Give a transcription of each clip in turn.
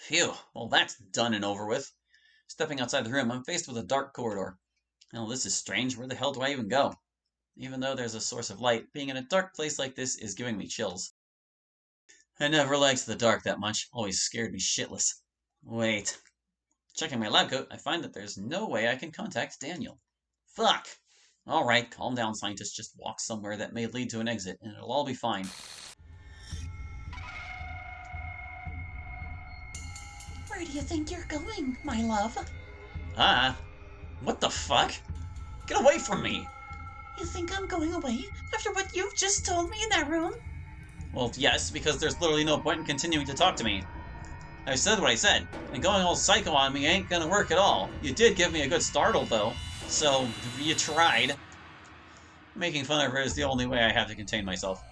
Phew, well that's done and over with. Stepping outside the room, I'm faced with a dark corridor. Oh, this is strange. Where the hell do I even go? Even though there's a source of light, being in a dark place like this is giving me chills. I never liked the dark that much. Always scared me shitless. Wait. Checking my lab coat, I find that there's no way I can contact Daniel. Fuck! Alright, calm down, scientist. Just walk somewhere that may lead to an exit, and it'll all be fine. Where do you think you're going, my love? What the fuck? Get away from me! You think I'm going away after what you've just told me in that room? Well, yes, because there's literally no point in continuing to talk to me. I said what I said, and going all psycho on me ain't gonna work at all. You did give me a good startle, though, so you tried. Making fun of her is the only way I have to contain myself.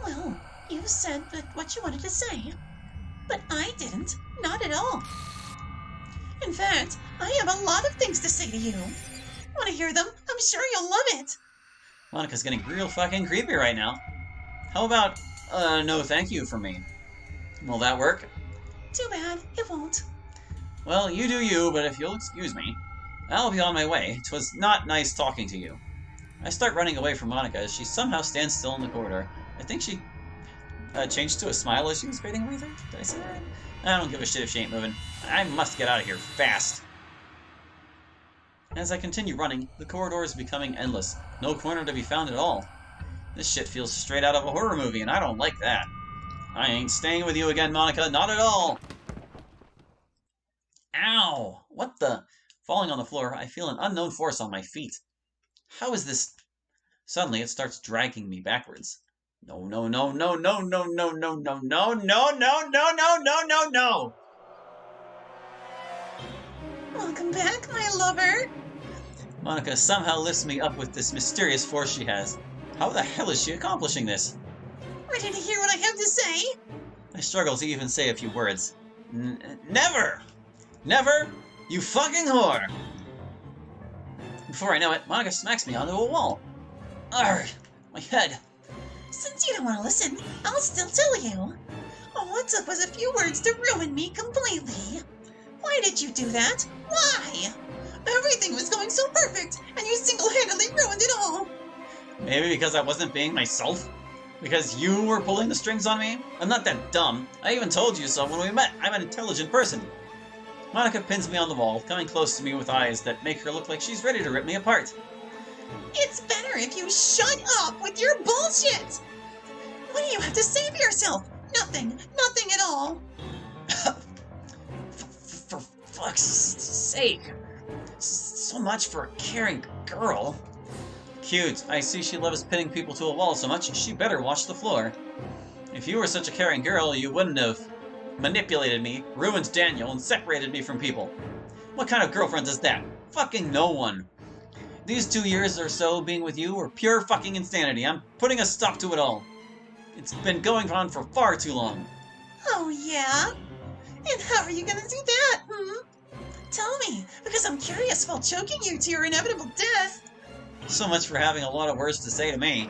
Well, you said what you wanted to say. But I didn't. Not at all. In fact, I have a lot of things to say to you. Want to hear them? I'm sure you'll love it. Monika's getting real fucking creepy right now. How about, no thank you from me? Will that work? Too bad, it won't. Well, you do you, but if you'll excuse me, I'll be on my way. 'Twas not nice talking to you. I start running away from Monika as she somehow stands still in the corridor. I think she changed to a smile as she was fading away there. Did I say that right? I don't give a shit if she ain't moving. I must get out of here fast. As I continue running, the corridor is becoming endless. No corner to be found at all. This shit feels straight out of a horror movie, and I don't like that. I ain't staying with you again, Monika. Not at all. Ow! What the? Falling on the floor, I feel an unknown force on my feet. How is this? Suddenly, it starts dragging me backwards. No, no, no, no, no, no, no, no, no, no, no, no, no, no, no, no, no! Welcome back, my lover. Monika somehow lifts me up with this mysterious force she has. How the hell is she accomplishing this? Ready to hear what I have to say? I struggle to even say a few words. Never! Never! You fucking whore! Before I know it, Monika smacks me onto a wall. Arrgh! My head! Since you don't want to listen, I'll still tell you. All it took was a few words to ruin me completely. Why did you do that? Why? Everything was going so perfect, and you single-handedly ruined it all. Maybe because I wasn't being myself? Because you were pulling the strings on me? I'm not that dumb. I even told you so when we met. I'm an intelligent person. Monika pins me on the wall, coming close to me with eyes that make her look like she's ready to rip me apart. It's better if you shut up with your bullshit! What do you have to say for yourself? Nothing. Nothing at all. For fuck's sake. So much for a caring girl. Cute. I see she loves pinning people to a wall so much, she better watch the floor. If you were such a caring girl, you wouldn't have manipulated me, ruined Daniel, and separated me from people. What kind of girlfriend is that? Fucking no one. These 2 years or so being with you were pure fucking insanity. I'm putting a stop to it all. It's been going on for far too long. Oh, yeah? And how are you gonna do that, Tell me, because I'm curious about choking you to your inevitable death. So much for having a lot of words to say to me.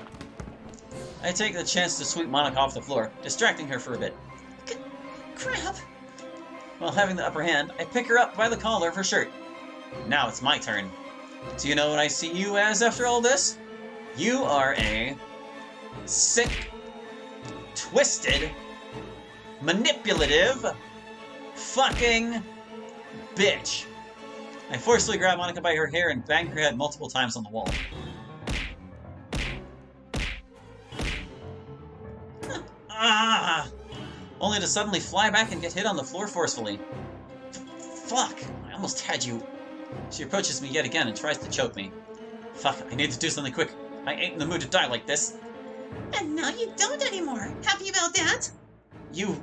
I take the chance to sweep Monika off the floor, distracting her for a bit. Crap. While having the upper hand, I pick her up by the collar of her shirt. Now it's my turn. Do you know what I see you as after all this? You are a sick, twisted, manipulative, fucking bitch. I forcefully grab Monika by her hair and bang her head multiple times on the wall. Only to suddenly fly back and get hit on the floor forcefully. Fuck! I almost had you. She approaches me yet again and tries to choke me. Fuck, I need to do something quick. I ain't in the mood to die like this. And now you don't anymore. Happy about that? You...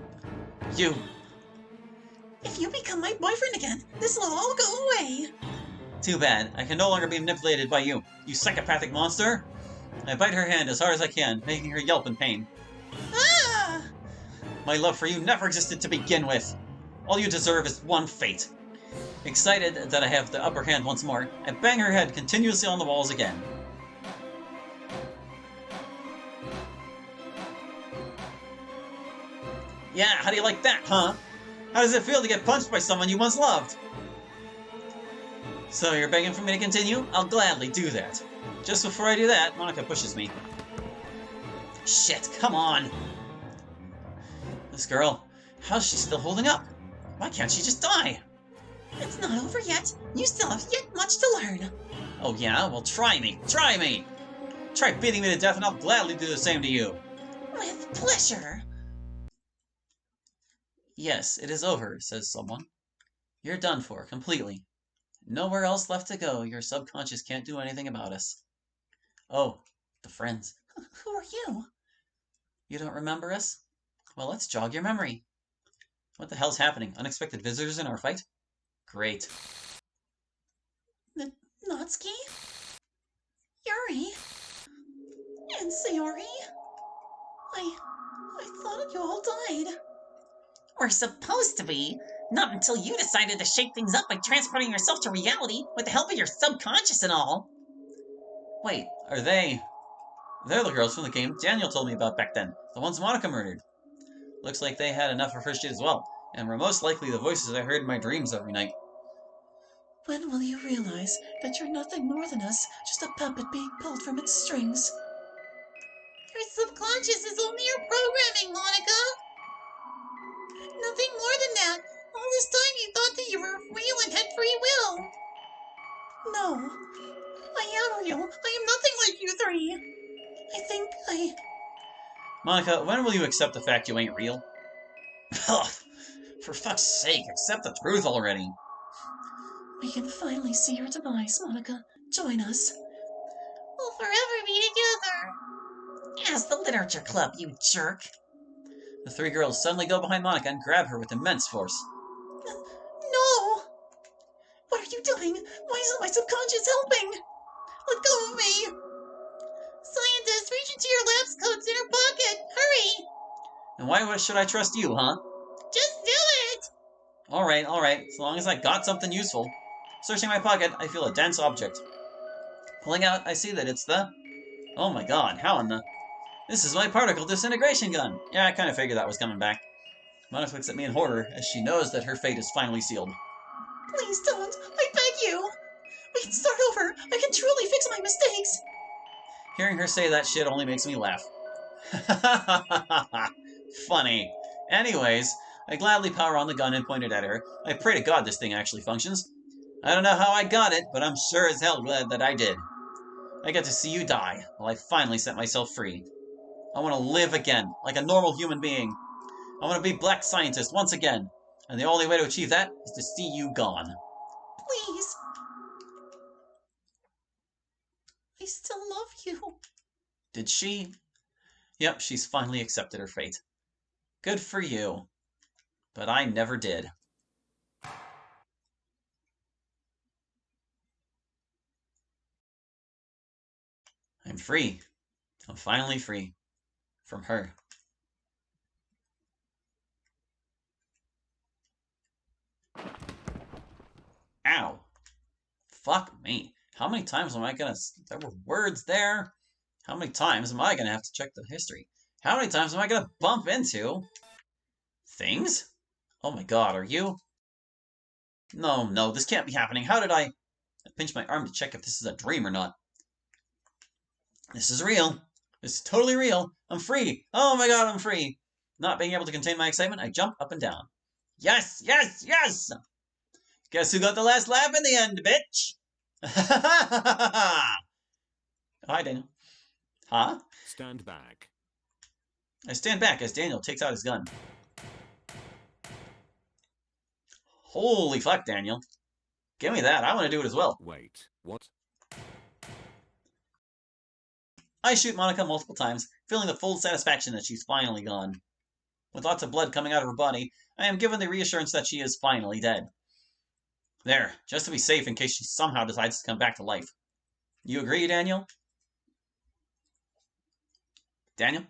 If you become my boyfriend again, this will all go away. Too bad. I can no longer be manipulated by you, you psychopathic monster. I bite her hand as hard as I can, making her yelp in pain. Ah! My love for you never existed to begin with. All you deserve is one fate. Excited that I have the upper hand once more, I bang her head continuously on the walls again. Yeah, how do you like that, huh? How does it feel to get punched by someone you once loved? So you're begging for me to continue? I'll gladly do that. Just before I do that, Monika pushes me. Shit, come on! This girl, how's she still holding up? Why can't she just die? It's not over yet. You still have yet much to learn. Oh yeah? Well, try me! Try me! Try beating me to death and I'll gladly do the same to you. With pleasure. Yes, it is over, says someone. You're done for, completely. Nowhere else left to go. Your subconscious can't do anything about us. Oh, the friends. Who are you? You don't remember us? Well, let's jog your memory. What the hell's happening? Unexpected visitors in our fight? Great. Natsuki? Yuri? And Sayori? I thought you all died. We're supposed to be. Not until you decided to shake things up by transporting yourself to reality with the help of your subconscious and all. Wait, are they... They're the girls from the game Daniel told me about back then. The ones Monika murdered. Looks like they had enough of her shit as well. And were most likely the voices I heard in my dreams every night. When will you realize that you're nothing more than us, just a puppet being pulled from its strings? Your subconscious is only your programming, Monika. Nothing more than that. All this time you thought that you were real and had free will. No, I am real. I am nothing like you three. I think Monika, when will you accept the fact you ain't real? Ugh, for fuck's sake, accept the truth already. We can finally see your demise, Monika. Join us. We'll forever be together. As the literature club, you jerk. The three girls suddenly go behind Monika and grab her with immense force. No! What are you doing? Why isn't my subconscious helping? Let go of me! Scientist, reach into your lab's coats in your pocket! Hurry! And why should I trust you, huh? Just do it! Alright, as long as I got something useful. Searching my pocket, I feel a dense object. Pulling out, I see that it's the... Oh my god, how in the... This is my particle disintegration gun! Yeah, I kind of figured that was coming back. Monika looks at me in horror, as she knows that her fate is finally sealed. Please don't! I beg you! We can start over! I can truly fix my mistakes! Hearing her say that shit only makes me laugh. Funny. Anyways, I gladly power on the gun and point it at her. I pray to God this thing actually functions. I don't know how I got it, but I'm sure as hell glad that I did. I get to see you die, while I finally set myself free. I want to live again, like a normal human being. I want to be Black Scientist once again, and the only way to achieve that is to see you gone. Please! I still love you. Did she? Yep, she's finally accepted her fate. Good for you. But I never did. I'm free. I'm finally free. From her. Ow. Fuck me. How many times am I gonna... There were words there. How many times am I gonna have to check the history? How many times am I gonna bump into... things? Oh my god, are you... No, this can't be happening. How did I pinch my arm to check if this is a dream or not? This is real. This is totally real. I'm free. Oh my god, I'm free. Not being able to contain my excitement, I jump up and down. Yes! Guess who got the last laugh in the end, bitch? Hi, Daniel. Huh? Stand back. I stand back as Daniel takes out his gun. Holy fuck, Daniel. Give me that. I want to do it as well. Wait, what? I shoot Monika multiple times, feeling the full satisfaction that she's finally gone. With lots of blood coming out of her body, I am given the reassurance that she is finally dead. There, just to be safe in case she somehow decides to come back to life. You agree, Daniel? Daniel?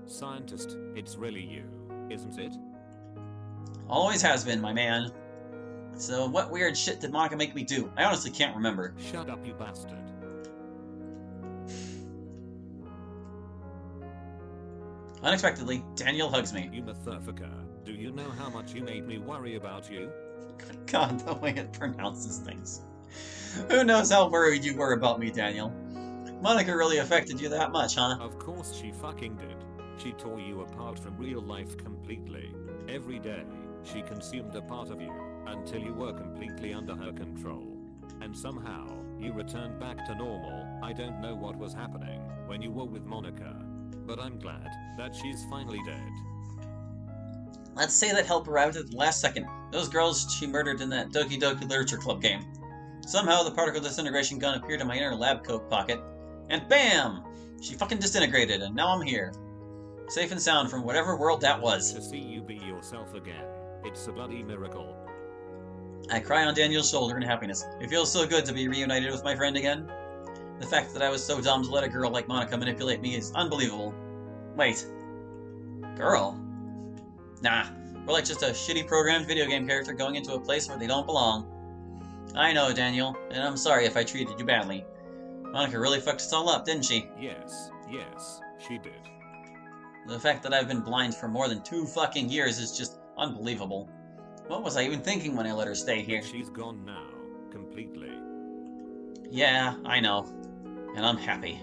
Scientist, it's really you, isn't it? Always has been, my man. So what weird shit did Monika make me do? I honestly can't remember. Shut up, you bastard. Unexpectedly, Daniel hugs me. You motherfucker. Do you know how much you made me worry about you? God, the way it pronounces things. Who knows how worried you were about me, Daniel? Monika really affected you that much, huh? Of course she fucking did. She tore you apart from real life completely. Every day, she consumed a part of you, until you were completely under her control. And somehow, you returned back to normal. I don't know what was happening when you were with Monika. But I'm glad that she's finally dead. Let's say that help arrived at the last second. Those girls she murdered in that Doki Doki Literature Club game. Somehow the particle disintegration gun appeared in my inner lab coat pocket, and BAM! She fucking disintegrated, and now I'm here. Safe and sound from whatever world that was. To see you be yourself again, it's a bloody miracle. I cry on Daniel's shoulder in happiness. It feels so good to be reunited with my friend again. The fact that I was so dumb to let a girl like Monika manipulate me is unbelievable. Wait. Girl? Nah, we're like just a shitty programmed video game character going into a place where they don't belong. I know, Daniel, and I'm sorry if I treated you badly. Monika really fucked us all up, didn't she? Yes, she did. The fact that I've been blind for more than 2 fucking years is just unbelievable. What was I even thinking when I let her stay here? But she's gone now, completely. Yeah, I know. And I'm happy.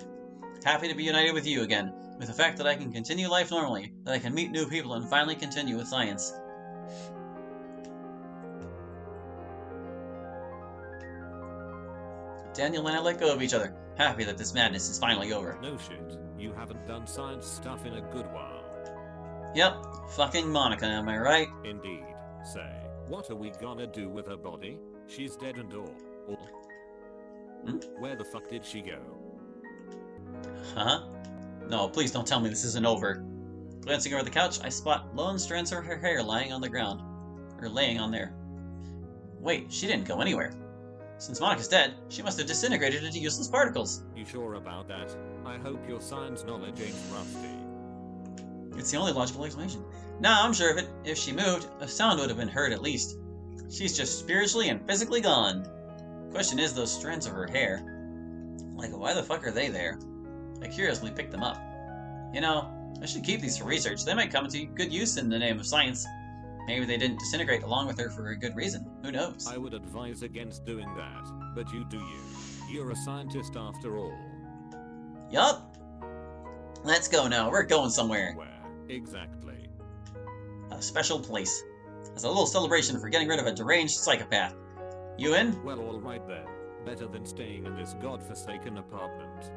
Happy to be united with you again, with the fact that I can continue life normally, that I can meet new people and finally continue with science. Daniel and I let go of each other, happy that this madness is finally over. No shit, you haven't done science stuff in a good while. Yep, fucking Monika, am I right? Indeed. Say, what are we gonna do with her body? She's dead and all. Where the fuck did she go? Huh? No, please don't tell me this isn't over. Glancing over the couch, I spot lone strands of her hair lying on the ground. Or laying on there. Wait, she didn't go anywhere. Since Monika's dead, she must have disintegrated into useless particles. You sure about that? I hope your science knowledge ain't rusty. It's the only logical explanation. Nah, I'm sure of it. If she moved, a sound would have been heard at least. She's just spiritually and physically gone. Question is those strands of her hair. Like, why the fuck are they there? I curiously picked them up. You know, I should keep these for research. They might come to good use in the name of science. Maybe they didn't disintegrate along with her for a good reason. Who knows? I would advise against doing that, but you do you. You're a scientist after all. Yup. Let's go now. We're going somewhere. Where? Exactly. A special place. As a little celebration for getting rid of a deranged psychopath. You in? Well, alright then. Better than staying in this godforsaken apartment.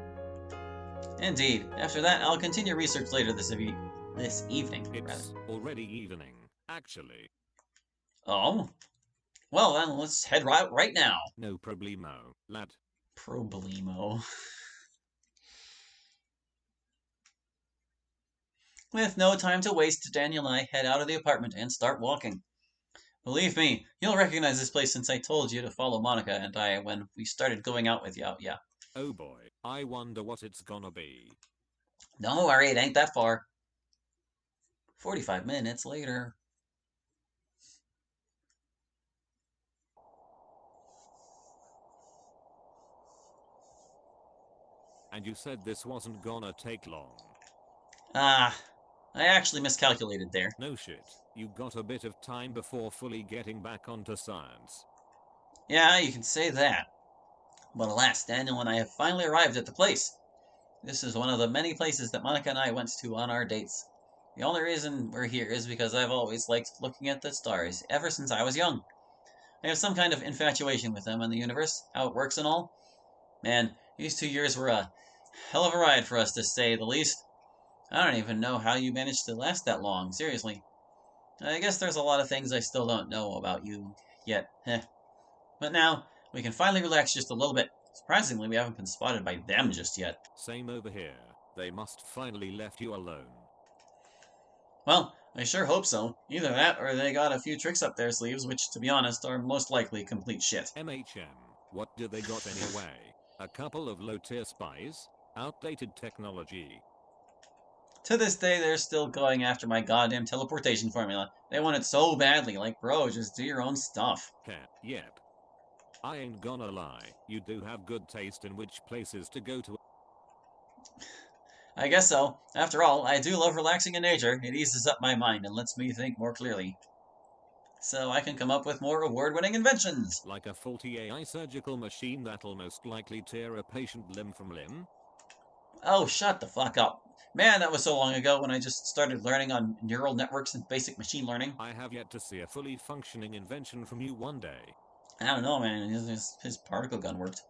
Indeed. After that, I'll continue research later this evening. It's already evening, actually. Oh? Well then, let's head right now. No problemo, lad. Problemo. With no time to waste, Daniel and I head out of the apartment and start walking. Believe me, you'll recognize this place since I told you to follow Monika and I when we started going out with you. Yeah. Oh boy, I wonder what it's gonna be. Don't worry, it ain't that far. 45 minutes later. And you said this wasn't gonna take long. Ah, I actually miscalculated there. No shit, you got a bit of time before fully getting back onto science. Yeah, you can say that. But alas, Daniel and I have finally arrived at the place. This is one of the many places that Monika and I went to on our dates. The only reason we're here is because I've always liked looking at the stars, ever since I was young. I have some kind of infatuation with them and the universe, how it works and all. Man, these 2 years were a hell of a ride for us, to say the least. I don't even know how you managed to last that long, seriously. I guess there's a lot of things I still don't know about you yet, But now, we can finally relax just a little bit. Surprisingly, we haven't been spotted by them just yet. Same over here. They must finally left you alone. Well, I sure hope so. Either that, or they got a few tricks up their sleeves, which, to be honest, are most likely complete shit. MHM, what do they got anyway? A couple of low-tier spies? Outdated technology? To this day, they're still going after my goddamn teleportation formula. They want it so badly, like, bro, just do your own stuff. Yep. I ain't gonna lie, you do have good taste in which places to go to. I guess so. After all, I do love relaxing in nature. It eases up my mind and lets me think more clearly. So I can come up with more award-winning inventions. Like a faulty AI surgical machine that'll most likely tear a patient limb from limb? Oh, shut the fuck up. Man, that was so long ago when I just started learning on neural networks and basic machine learning. I have yet to see a fully functioning invention from you one day. I don't know, man. His particle gun worked.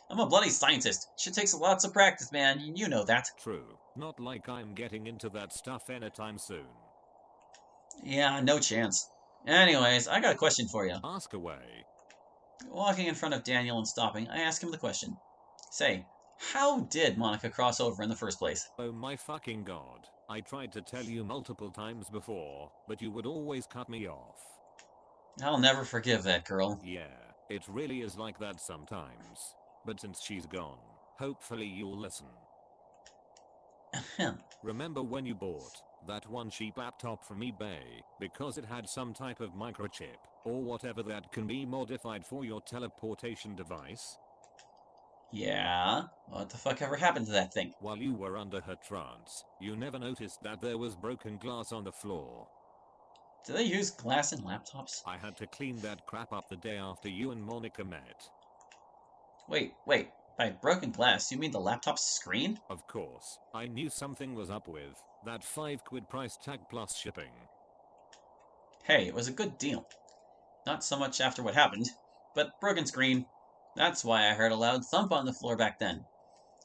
I'm a bloody scientist. Shit takes lots of practice, man. You know that. True. Not like I'm getting into that stuff anytime soon. Yeah, no chance. Anyways, I got a question for you. Ask away. Walking in front of Daniel and stopping, I ask him the question. Say, how did Monika cross over in the first place? Oh my fucking god. I tried to tell you multiple times before, but you would always cut me off. I'll never forgive that girl. Yeah, it really is like that sometimes. But since she's gone, hopefully you'll listen. Remember when you bought that one cheap laptop from eBay because it had some type of microchip or whatever that can be modified for your teleportation device? Yeah? What the fuck ever happened to that thing? While you were under her trance, you never noticed that there was broken glass on the floor. Do they use glass in laptops? I had to clean that crap up the day after you and Monika met. Wait. By broken glass, you mean the laptop's screen? Of course, I knew something was up with that £5 price tag plus shipping. Hey, it was a good deal. Not so much after what happened, but broken screen. That's why I heard a loud thump on the floor back then.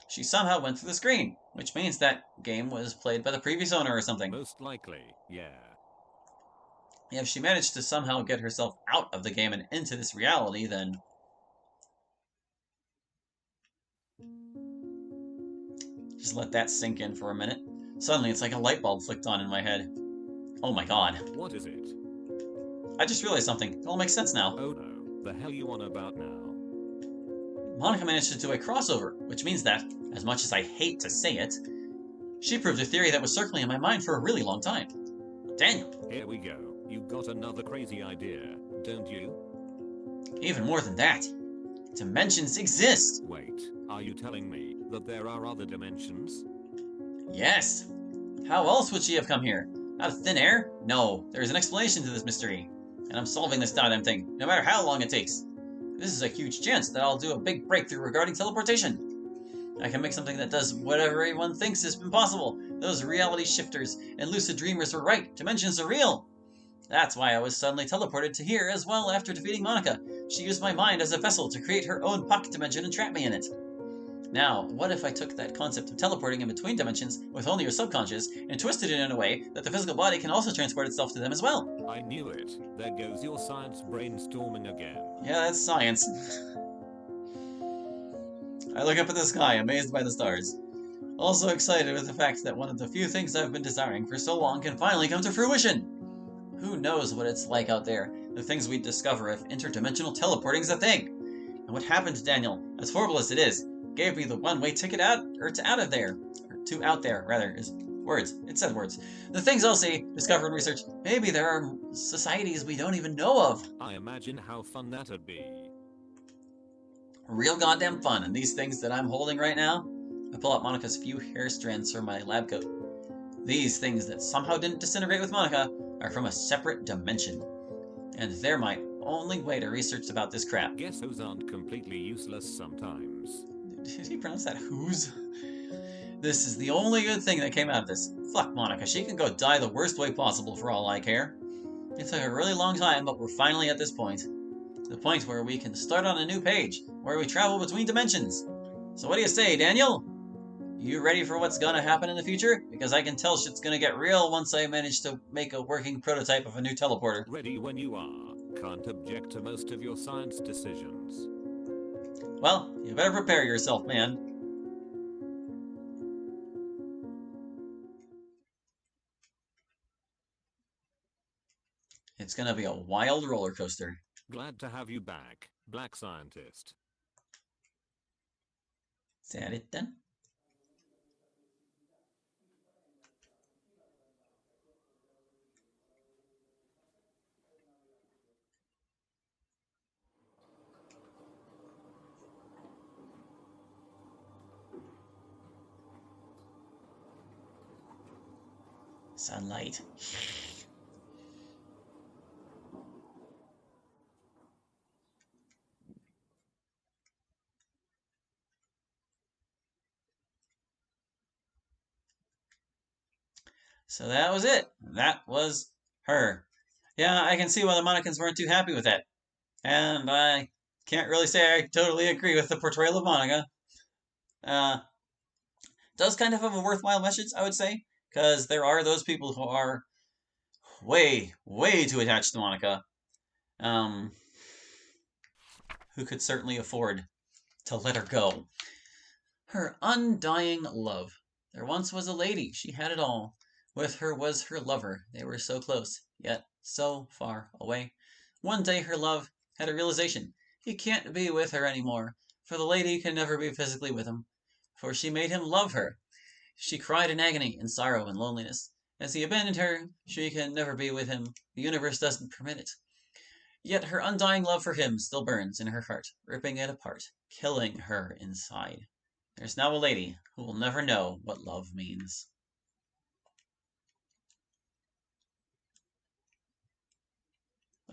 She somehow went through the screen, which means that game was played by the previous owner or something. Most likely, yeah. If she managed to somehow get herself out of the game and into this reality, then... Just let that sink in for a minute. Suddenly, it's like a light bulb flicked on in my head. Oh my god. What is it? I just realized something. It all makes sense now. Oh no, the hell you on about now? Monika managed to do a crossover, which means that, as much as I hate to say it, she proved a theory that was circling in my mind for a really long time. Daniel. Here we go. You got another crazy idea, don't you? Even more than that. Dimensions exist! Wait, are you telling me that there are other dimensions? Yes! How else would she have come here? Out of thin air? No, there is an explanation to this mystery. And I'm solving this goddamn thing, no matter how long it takes. This is a huge chance that I'll do a big breakthrough regarding teleportation. I can make something that does whatever everyone thinks is impossible. Those reality shifters and lucid dreamers were right. Dimensions are real. That's why I was suddenly teleported to here as well after defeating Monika. She used my mind as a vessel to create her own pocket dimension and trap me in it. Now, what if I took that concept of teleporting in between dimensions with only your subconscious and twisted it in a way that the physical body can also transport itself to them as well? I knew it. There goes your science brainstorming again. Yeah, that's science. I look up at the sky, amazed by the stars. Also excited with the fact that one of the few things I've been desiring for so long can finally come to fruition. Who knows what it's like out there, the things we'd discover if interdimensional teleporting's a thing. And what happened to Daniel, as horrible as it is, gave me the one-way ticket out of there. Or to out there, rather, is words. It said words. The things I'll see, discover, and research, maybe there are societies we don't even know of. I imagine how fun that'd be. Real goddamn fun, and these things that I'm holding right now, I pull out Monika's few hair strands from my lab coat. These things that somehow didn't disintegrate with Monika are from a separate dimension. And they're my only way to research about this crap. Guess those aren't completely useless sometimes. Did he pronounce that who's? This is the only good thing that came out of this. Fuck Monika, she can go die the worst way possible for all I care. It took a really long time, but we're finally at this point. The point where we can start on a new page, where we travel between dimensions. So what do you say, Daniel? You ready for what's gonna happen in the future? Because I can tell shit's gonna get real once I manage to make a working prototype of a new teleporter. Ready when you are. Can't object to most of your science decisions. Well, you better prepare yourself, man. It's gonna be a wild roller coaster. Glad to have you back, Black Scientist. Is that it then? Sunlight. So that was it. That was her. Yeah, I can see why the Monicans weren't too happy with that. And I can't really say I totally agree with the portrayal of Monica. Uh, does kind of have a worthwhile message, I would say, because there are those people who are way, way too attached to Monica, um, who could certainly afford to let her go. Her undying love. There once was a lady, she had it all. With her was her lover. They were so close, yet so far away. One day her love had a realization. He can't be with her anymore, for the lady can never be physically with him, for she made him love her. She cried in agony, in sorrow and loneliness. As he abandoned her, she can never be with him. The universe doesn't permit it. Yet her undying love for him still burns in her heart, ripping it apart, killing her inside. There's now a lady who will never know what love means.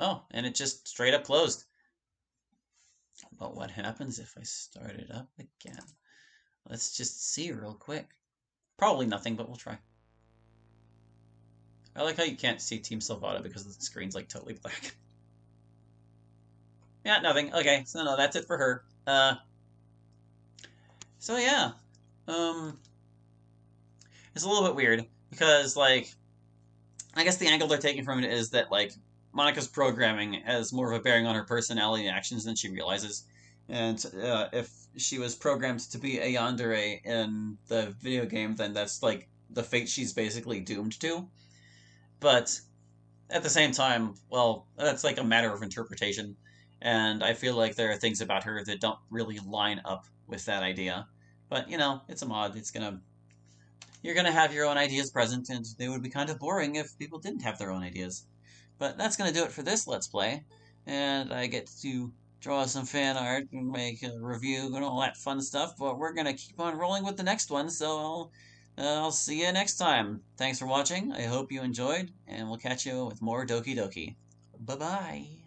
Oh, and it just straight up closed. But what happens if I start it up again? Let's just see real quick. Probably nothing, but we'll try. I like how you can't see Team Salvata because the screen's like totally black. Yeah, nothing. Okay, so no, that's it for her. So yeah. It's a little bit weird because like I guess the angle they're taking from it is that like Monica's programming has more of a bearing on her personality and actions than she realizes. And if she was programmed to be a yandere in the video game, then that's like the fate she's basically doomed to. But at the same time, well, that's like a matter of interpretation. And I feel like there are things about her that don't really line up with that idea. But, you know, it's a mod. You're gonna have your own ideas present, and they would be kind of boring if people didn't have their own ideas. But that's gonna do it for this Let's Play, and I get to draw some fan art and make a review and all that fun stuff, but we're gonna keep on rolling with the next one, so I'll see you next time. Thanks for watching, I hope you enjoyed, and we'll catch you with more Doki Doki. Bye-bye!